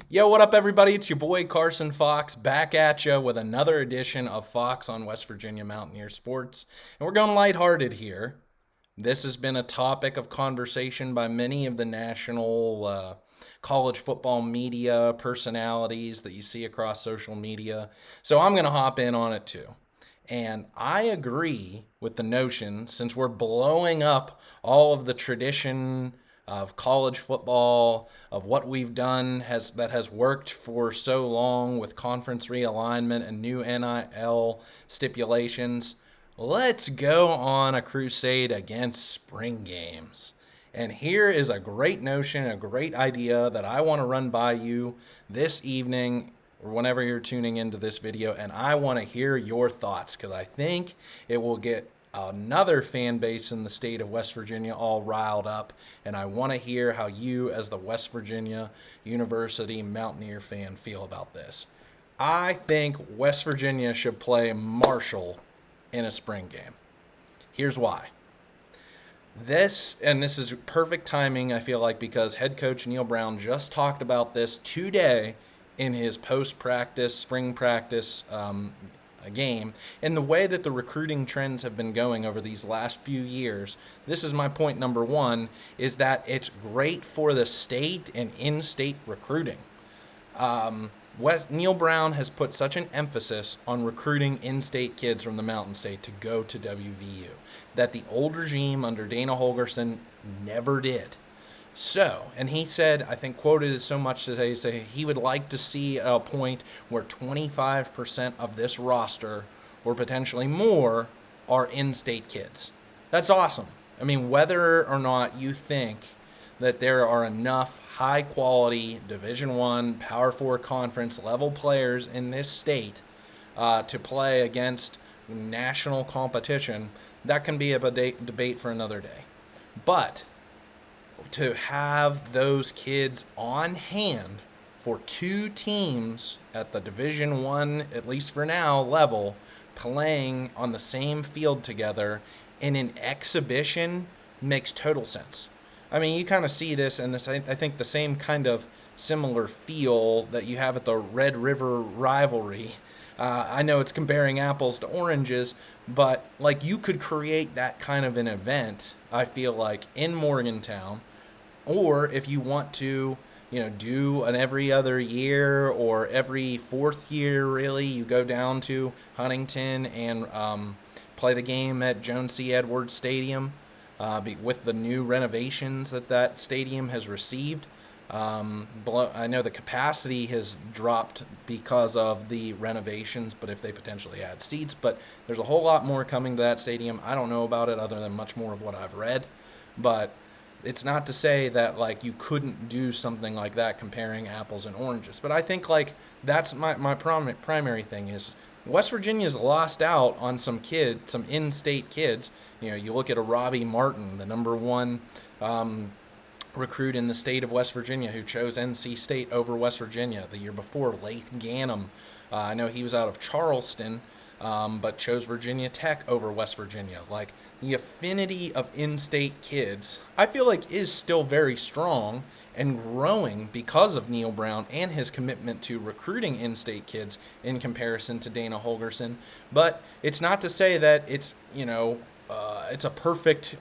Yo, what up, everybody? It's your boy Carson Fox back at you with another edition of Fox on West Virginia Mountaineer Sports. And we're going lighthearted here. This has been a topic of conversation by many of the national college football media personalities that you see across social media. So I'm going to hop in on it too. And I agree with the notion, since we're blowing up all of the tradition of college football, of what we've done that has worked for so long with conference realignment and new NIL stipulations. Let's go on a crusade against spring games. And here is a great notion, a great idea that I want to run by you this evening or whenever you're tuning into this video, and I want to hear your thoughts because I think it will get another fan base in the state of West Virginia all riled up, and I want to hear how you, as the West Virginia University Mountaineer fan, feel about this. I think West Virginia should play Marshall in a spring game. Here's why. This is perfect timing, I feel like, because head coach Neil Brown just talked about this today in his post-practice, spring practice game. And the way that the recruiting trends have been going over these last few years, this is my point number one, is that it's great for the state and in-state recruiting. Neil Brown has put such an emphasis on recruiting in-state kids from the Mountain State to go to WVU that the old regime under Dana Holgerson never did. So, and he said, I think quoted it so much today, say he would like to see a point where 25% of this roster, or potentially more, are in-state kids. That's awesome. I mean, whether or not you think that there are enough high-quality Division I, Power 4 conference level players in this state to play against national competition, that can be a debate for another day. But to have those kids on hand for two teams at the Division I, at least for now, level, playing on the same field together in an exhibition makes total sense. I mean, you kind of see this, and I think the same kind of similar feel that you have at the Red River rivalry. I know it's comparing apples to oranges, but like you could create that kind of an event, I feel like, in Morgantown. Or if you want to, do an every other year or every fourth year, really, you go down to Huntington and play the game at Joan C. Edwards Stadium with the new renovations that stadium has received. I know the capacity has dropped because of the renovations, but if they potentially add seats, but there's a whole lot more coming to that stadium. I don't know about it other than much more of what I've read, but it's not to say that like you couldn't do something like that comparing apples and oranges. But I think like that's my primary thing is West Virginia's lost out on some in-state kids. You look at a Robbie Martin, the number one recruit in the state of West Virginia who chose NC State over West Virginia the year before. Lath Gannum, I know he was out of Charleston, but chose Virginia Tech over West Virginia. Like the affinity of in-state kids, I feel like is still very strong and growing because of Neil Brown and his commitment to recruiting in-state kids in comparison to Dana Holgerson. But it's not to say that it's it's a perfect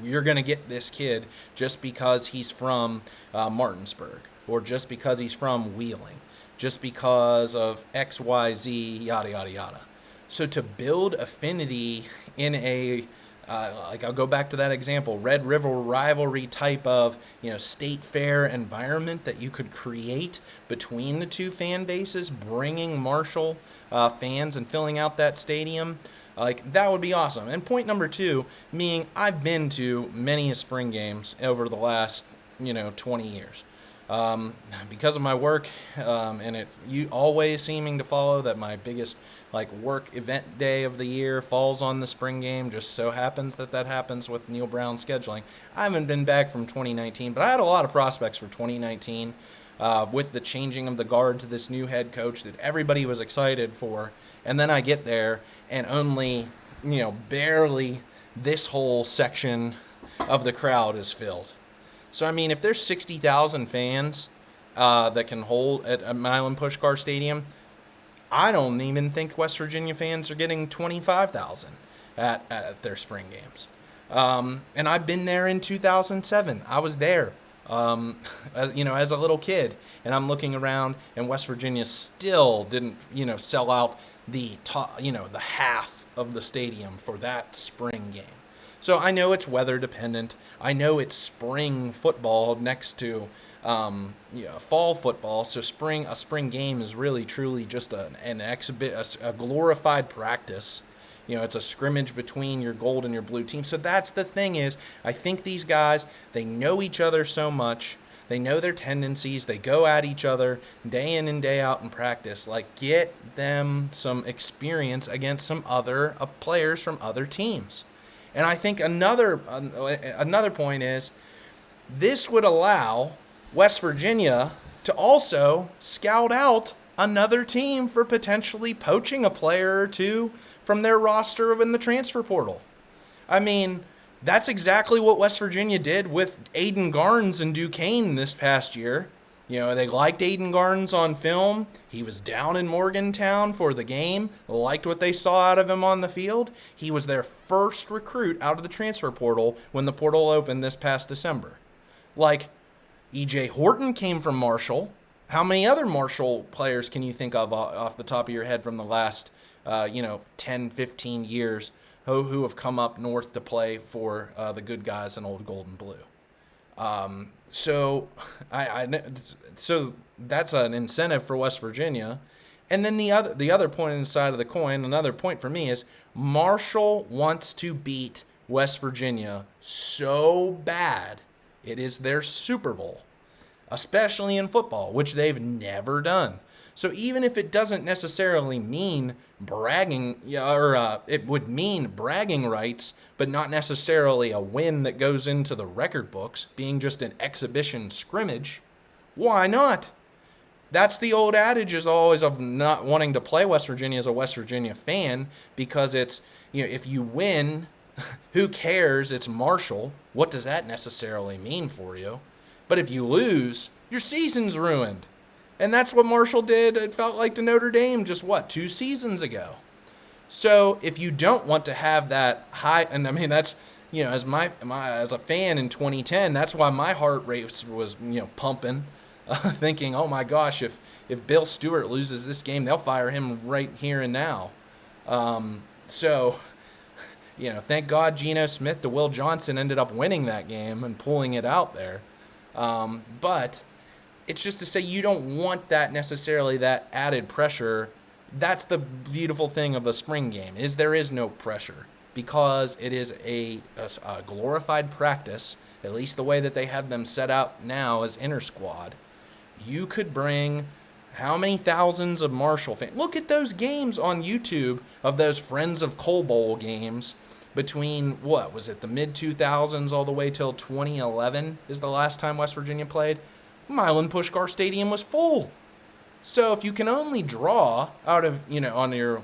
you're going to get this kid just because he's from Martinsburg or just because he's from Wheeling, just because of X, Y, Z, yada, yada, yada. So to build affinity in a, I'll go back to that example, Red River rivalry type of, state fair environment that you could create between the two fan bases, bringing Marshall fans and filling out that stadium, that would be awesome. And point number two, meaning I've been to many spring games over the last, 20 years. Because of my work, and you always seeming to follow that my biggest work event day of the year falls on the spring game. Just so happens that happens with Neil Brown scheduling. I haven't been back from 2019, but I had a lot of prospects for 2019 with the changing of the guard to this new head coach that everybody was excited for. And then I get there and only, barely this whole section of the crowd is filled. So, I mean, if there's 60,000 fans that can hold at Milan Puskar Stadium. I don't even think West Virginia fans are getting 25,000 at their spring games. And I've been there in 2007. I was there, as a little kid, and I'm looking around, and West Virginia still didn't, sell out the top, the half of the stadium for that spring game. So I know it's weather dependent. I know it's spring football next to fall football. So a spring game is really truly just a glorified practice. It's a scrimmage between your gold and your blue team. So that's the thing is, I think these guys, they know each other so much. They know their tendencies. They go at each other day in and day out in practice. Like, get them some experience against some other players from other teams. And I think another point is, this would allow West Virginia to also scout out another team for potentially poaching a player or two from their roster in the transfer portal. I mean, that's exactly what West Virginia did with Aiden Garnes and Duquesne this past year. They liked Aiden Garnes on film. He was down in Morgantown for the game. Liked what they saw out of him on the field. He was their first recruit out of the transfer portal when the portal opened this past December. Like, E.J. Horton came from Marshall. How many other Marshall players can you think of off the top of your head from the last, 10, 15 years who have come up north to play for the good guys in Old Gold and Blue? So that's an incentive for West Virginia. And then the other point on the side of the coin, another point for me is Marshall wants to beat West Virginia so bad it is their Super Bowl, especially in football, which they've never done. So even if it doesn't necessarily mean bragging, it would mean bragging rights, but not necessarily a win that goes into the record books, being just an exhibition scrimmage, why not? That's the old adage is always of not wanting to play West Virginia as a West Virginia fan, because it's, if you win, who cares? It's Marshall. What does that necessarily mean for you? But if you lose, your season's ruined. And that's what Marshall did, it felt like, to Notre Dame just, 2 seasons ago. So if you don't want to have that high, and I mean, that's, as as a fan in 2010, that's why my heart rate was, pumping, thinking, oh my gosh, if Bill Stewart loses this game, they'll fire him right here and now. Thank God Geno Smith to Will Johnson ended up winning that game and pulling it out there. But it's just to say you don't want that necessarily, that added pressure. That's the beautiful thing of a spring game, is there is no pressure, because it is a glorified practice, at least the way that they have them set out now as inter squad. You could bring how many thousands of Marshall fans? Look at those games on YouTube of those Friends of Coal Bowl games between, what was it, the mid-2000s all the way till 2011 is the last time West Virginia played. Milan Puskar Stadium was full. So if you can only draw out of, on your,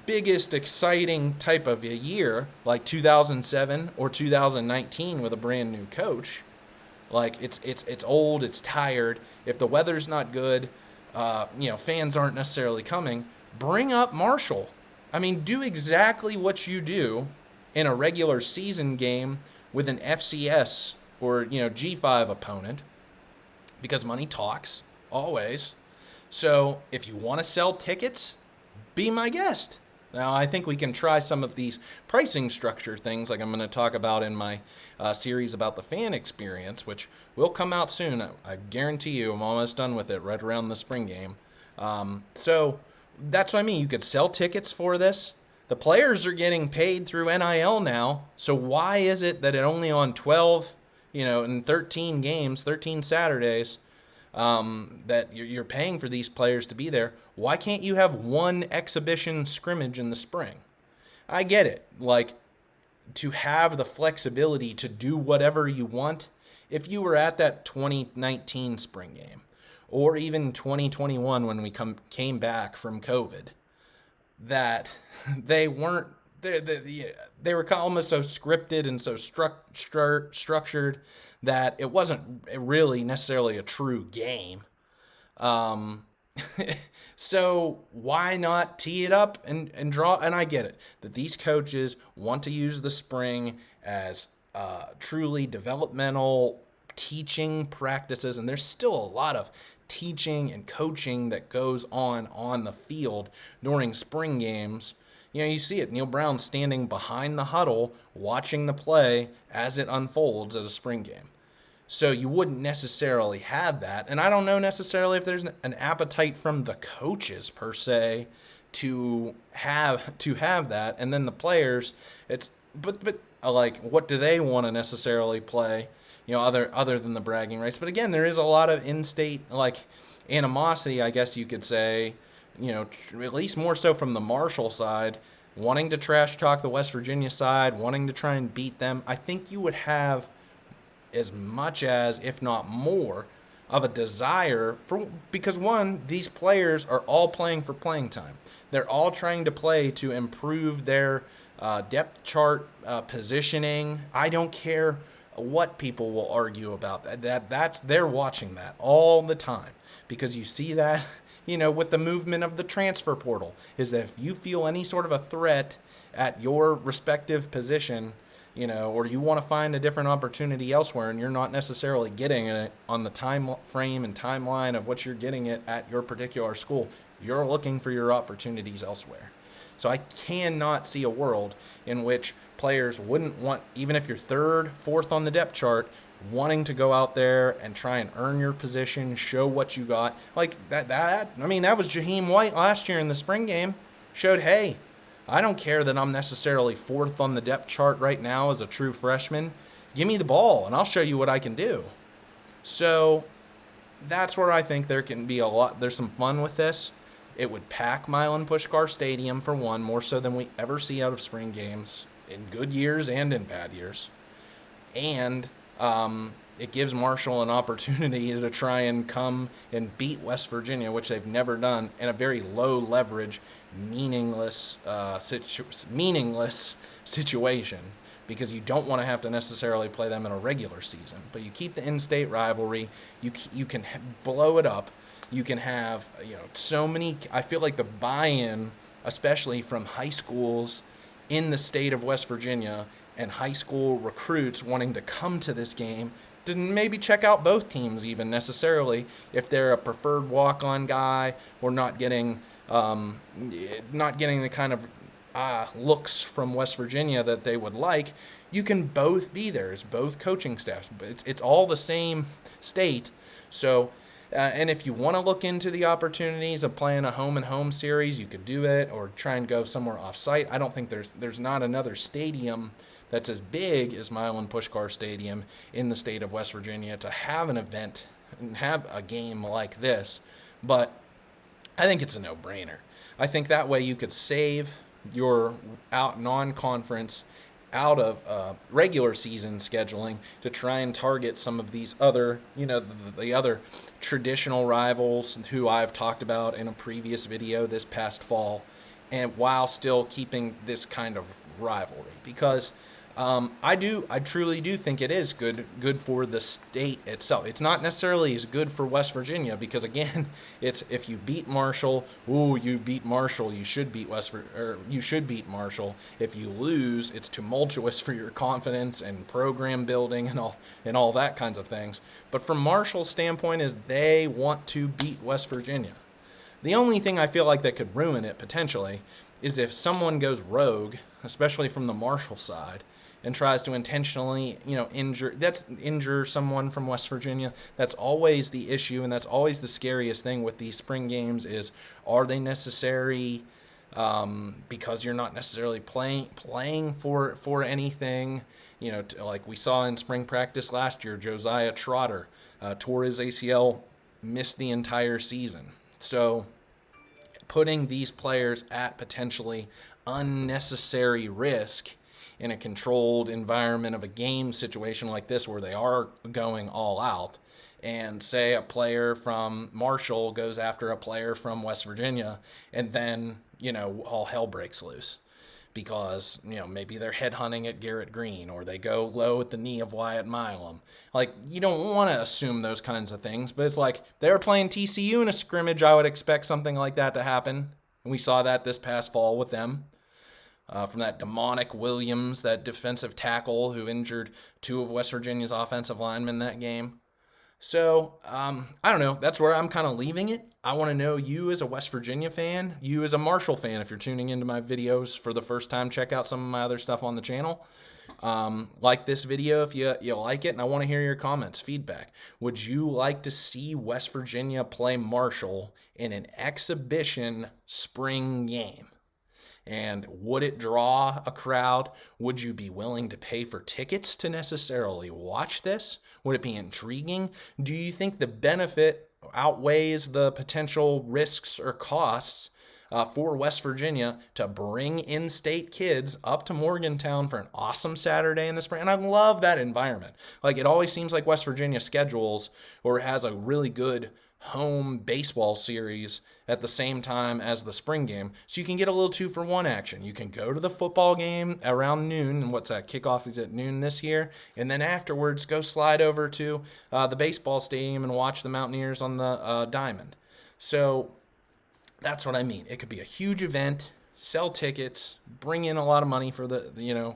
biggest exciting type of a year, like 2007 or 2019 with a brand new coach, it's old, it's tired. If the weather's not good, fans aren't necessarily coming, bring up Marshall. I mean, do exactly what you do in a regular season game with an FCS or, G5 opponent, because money talks, always. So if you want to sell tickets, be my guest. Now, I think we can try some of these pricing structure things, like I'm going to talk about in my series about the fan experience, which will come out soon. I guarantee you I'm almost done with it right around the spring game. So that's what I mean. You could sell tickets for this. The players are getting paid through NIL now, so why is it that it only on 12, in 13 games, 13 Saturdays, that you're paying for these players to be there? Why can't you have one exhibition scrimmage in the spring? I get it. To have the flexibility to do whatever you want. If you were at that 2019 spring game, or even 2021 when we came back from COVID, that they weren't, they were almost so scripted and so structured that it wasn't really necessarily a true game. Um, so why not tee it up and draw? And I get it that these coaches want to use the spring as truly developmental teaching practices, and there's still a lot of teaching and coaching that goes on the field during spring games. You know, you see it. Neil Brown standing behind the huddle, watching the play as it unfolds at a spring game. So you wouldn't necessarily have that. And I don't know necessarily if there's an appetite from the coaches per se to have that. And then the players, it's but like what do they want to necessarily play? You know, other than the bragging rights. But again, there is a lot of in-state like animosity, I guess you could say. You know, at least more so from the Marshall side, wanting to trash talk the West Virginia side, wanting to try and beat them. I think you would have as much as, if not more, of a desire for, because one, these players are all playing for playing time. They're all trying to play to improve their depth chart positioning. I don't care what people will argue about that's they're watching that all the time because you see that with the movement of the transfer portal is that if you feel any sort of a threat at your respective position, or you want to find a different opportunity elsewhere and you're not necessarily getting it on the time frame and timeline of what you're getting it at your particular school, you're looking for your opportunities elsewhere. So I cannot see a world in which players wouldn't want, even if you're third, fourth on the depth chart, wanting to go out there and try and earn your position, show what you got. Like that was Jaheim White last year in the spring game. Showed, hey, I don't care that I'm necessarily fourth on the depth chart right now as a true freshman. Give me the ball, and I'll show you what I can do. So that's where I think there can be there's some fun with this. It would pack Milan Puskar Stadium, for one, more so than we ever see out of spring games, in good years and in bad years. And it gives Marshall an opportunity to try and come and beat West Virginia, which they've never done, in a very low leverage, meaningless situation, because you don't want to have to necessarily play them in a regular season. But you keep the in-state rivalry. You can blow it up. You can have so many. I feel like the buy-in, especially from high schools in the state of West Virginia and high school recruits wanting to come to this game, to maybe check out both teams even necessarily if they're a preferred walk-on guy or not getting the kind of looks from West Virginia that they would like. You can both be there. It's both coaching staffs. It's all the same state. So and if you want to look into the opportunities of playing a home and home series, you could do it, or try and go somewhere off site. I don't think there's not another stadium that's as big as Milan Puskar Stadium in the state of West Virginia to have an event and have a game like this. But I think it's a no-brainer. I think that way you could save your non-conference out of regular season scheduling to try and target some of these other, the other traditional rivals who I've talked about in a previous video this past fall, and while still keeping this kind of rivalry. Because I truly do think it is good for the state itself. It's not necessarily as good for West Virginia because, again, it's if you beat Marshall, you beat Marshall, you should beat you should beat Marshall. If you lose, it's tumultuous for your confidence and program building and all that kinds of things. But from Marshall's standpoint is they want to beat West Virginia. The only thing I feel like that could ruin it potentially is if someone goes rogue, especially from the Marshall side, and tries to intentionally, injure someone from West Virginia. That's always the issue, and that's always the scariest thing with these spring games is, are they necessary because you're not necessarily playing for anything? Like we saw in spring practice last year, Josiah Trotter tore his ACL, missed the entire season. So putting these players at potentially unnecessary risk in a controlled environment of a game situation like this where they are going all out, and say a player from Marshall goes after a player from West Virginia, and then, all hell breaks loose. because, maybe they're headhunting at Garrett Green or they go low at the knee of Wyatt Milam. Like, you don't want to assume those kinds of things, but it's like they're playing TCU in a scrimmage. I would expect something like that to happen. And we saw that this past fall with them. From that demonic Williams, that defensive tackle who injured two of West Virginia's offensive linemen that game. So, I don't know. That's where I'm kind of leaving it. I want to know, you as a West Virginia fan, you as a Marshall fan, if you're tuning into my videos for the first time, check out some of my other stuff on the channel. Like this video if you like it, and I want to hear your comments, feedback. Would you like to see West Virginia play Marshall in an exhibition spring game? And would it draw a crowd? Would you be willing to pay for tickets to necessarily watch this? Would it be intriguing? Do you think the benefit outweighs the potential risks or costs for West Virginia to bring in-state kids up to Morgantown for an awesome Saturday in the spring? And I love that environment. Like, it always seems like West Virginia schedules or has a really good home baseball series at the same time as the spring game, so you can get a little 2-for-1 action. You can go to the football game around noon, and what's that, kickoff is at noon this year, and then afterwards go slide over to the baseball stadium and watch the Mountaineers on the Diamond. So that's what I mean. It could be a huge event, sell tickets, bring in a lot of money for the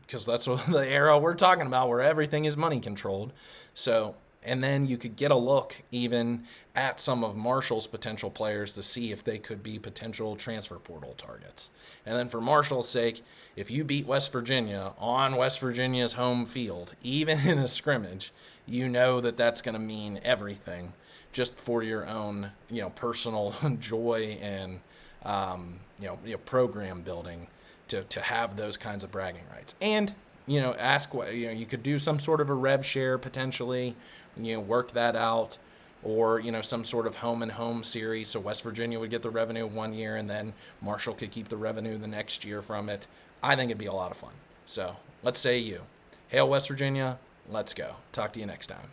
because that's what the era we're talking about, where everything is money controlled. So, and then you could get a look even at some of Marshall's potential players to see if they could be potential transfer portal targets. And then for Marshall's sake, if you beat West Virginia on West Virginia's home field, even in a scrimmage, you know that that's going to mean everything just for your own, personal joy and, program building to have those kinds of bragging rights. And, ask what, you could do some sort of a rev share potentially, work that out, or, some sort of home and home series. So West Virginia would get the revenue 1 year and then Marshall could keep the revenue the next year from it. I think it'd be a lot of fun. So let's say you. Hail West Virginia. Let's go. Talk to you next time.